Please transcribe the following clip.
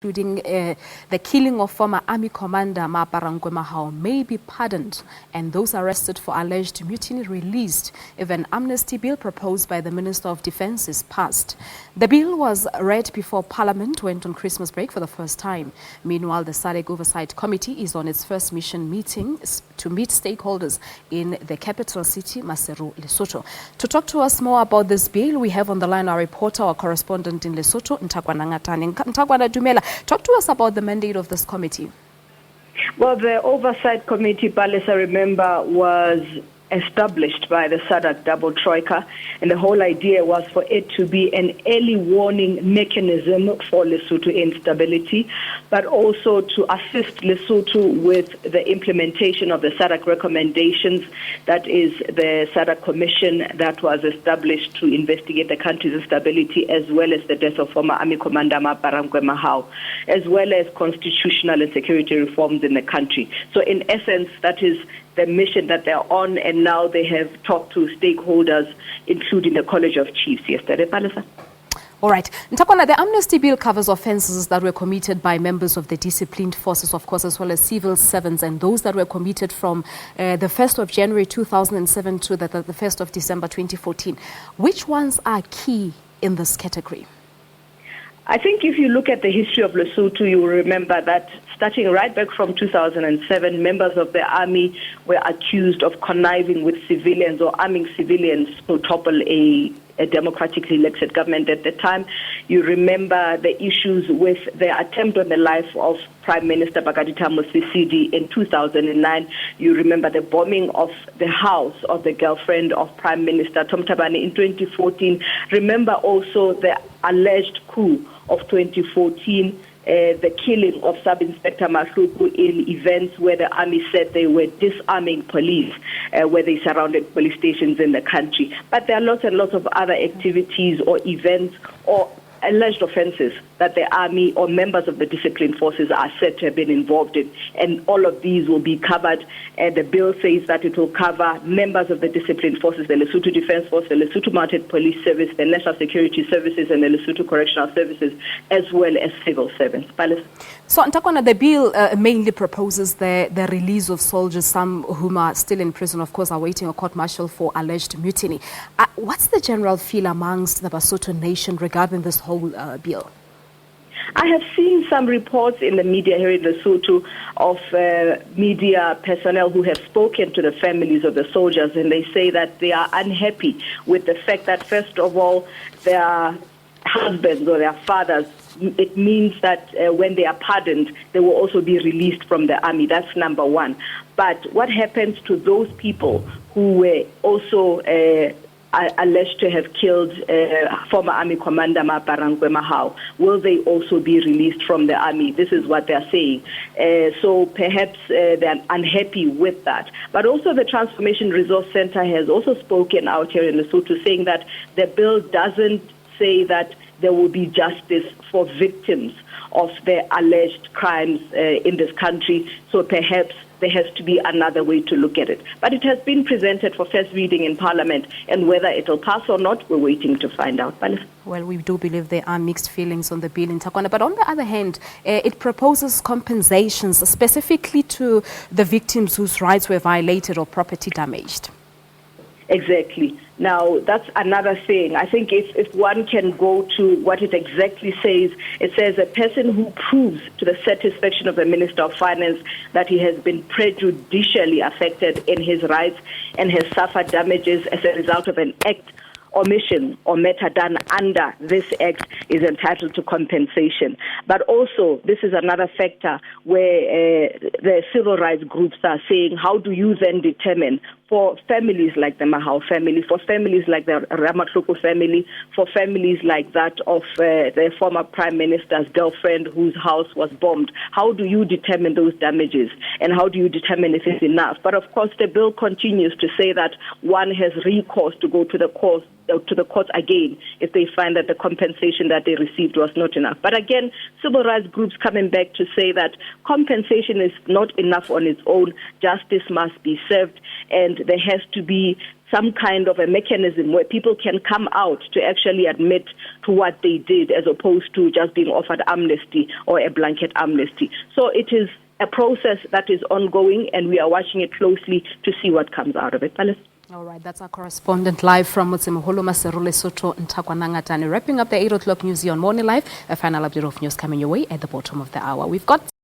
including the killing of former Army Commander Maaparankoe Mahao, may be pardoned and those arrested for alleged mutiny released if an amnesty bill proposed by the Minister of Defence is passed. The bill was read before Parliament went on Christmas break for the first time. Meanwhile, the SADC Oversight Committee is on its first mission meeting to meet stakeholders in the capital city, Maseru, Lesotho. To talk to us more about this bill, we have on the line our reporter, our correspondent in Lesotho, Nthakoana Ngatane. Nthakoana, Dumela, talk to us about the mandate of this committee. Well, the Oversight Committee, Palisa, remember, was established by the SADC double troika, and the whole idea was for it to be an early warning mechanism for Lesotho instability, but also to assist Lesotho with the implementation of the SADC recommendations. That is the SADC commission that was established to investigate the country's instability, as well as the death of former Army Commander Maaparankoe Mahao, as well as constitutional and security reforms in the country. So in essence, that is the mission that they're on, and now they have talked to stakeholders, including the College of Chiefs yesterday. Palisa. All right. Nthakoana, the amnesty bill covers offences that were committed by members of the disciplined forces, of course, as well as civil servants, and those that were committed from the 1st of January 2007 to the 1st of December 2014. Which ones are key in this category? I think if you look at the history of Lesotho, you will remember that starting right back from 2007, members of the army were accused of conniving with civilians or arming civilians to topple a democratically elected government at the time. You remember the issues with the attempt on the life of Prime Minister Bakadita Mosisidi in 2009. You remember the bombing of the house of the girlfriend of Prime Minister Tom Thabane in 2014. Remember also the alleged coup of 2014, the killing of Sub-Inspector Maseru in events where the army said they were disarming police, where they surrounded police stations in the country. But there are lots and lots of other activities or events or alleged offences that the army or members of the disciplined forces are said to have been involved in. And all of these will be covered. The bill says that it will cover members of the disciplined forces, the Lesotho Defence Force, the Lesotho Mounted Police Service, the National Security Services, and the Lesotho Correctional Services, as well as civil servants. So, Nthakoana, the bill mainly proposes the release of soldiers, some whom are still in prison, of course, are waiting a court-martial for alleged mutiny. What's the general feel amongst the Basotho nation regarding this whole bill? I have seen some reports in the media here in Lesotho of media personnel who have spoken to the families of the soldiers, and they say that they are unhappy with the fact that, first of all, their husbands or their fathers, it means that when they are pardoned, they will also be released from the army. That's number one. But what happens to those people who were also alleged to have killed former Army Commander Maaparankoe Mahao? Will they also be released from the army? This is what they're saying. So perhaps they're unhappy with that. But also the Transformation Resource Center has also spoken out here in Lesotho, saying that the bill doesn't say that there will be justice for victims of the alleged crimes in this country. So perhaps there has to be another way to look at it. But it has been presented for first reading in Parliament, and whether it will pass or not, we're waiting to find out. Well, we do believe there are mixed feelings on the bill in Nthakoana. But on the other hand, it proposes compensations specifically to the victims whose rights were violated or property damaged. Exactly. Now, that's another thing. I think if one can go to what it exactly says, it says a person who proves to the satisfaction of the Minister of Finance that he has been prejudicially affected in his rights and has suffered damages as a result of an act, omission, or matter done under this act is entitled to compensation. But also, this is another factor where the civil rights groups are saying, how do you then determine for families like the Mahao family, for families like the Ramatloko family, for families like that of the former Prime Minister's girlfriend whose house was bombed, how do you determine those damages and how do you determine if it's enough? But of course, the bill continues to say that one has recourse to go to the court again if they find that the compensation that they received was not enough. But again, civil rights groups coming back to say that compensation is not enough on its own. Justice must be served, and and there has to be some kind of a mechanism where people can come out to actually admit to what they did, as opposed to just being offered amnesty or a blanket amnesty. So it is a process that is ongoing, and we are watching it closely to see what comes out of it. All right, that's our correspondent live from Motsemoholo, Maseru, Lesotho Nthakoana Ngatane. Wrapping up the 8 o'clock news here on Morning Live. A final update of news coming your way at the bottom of the hour. We've got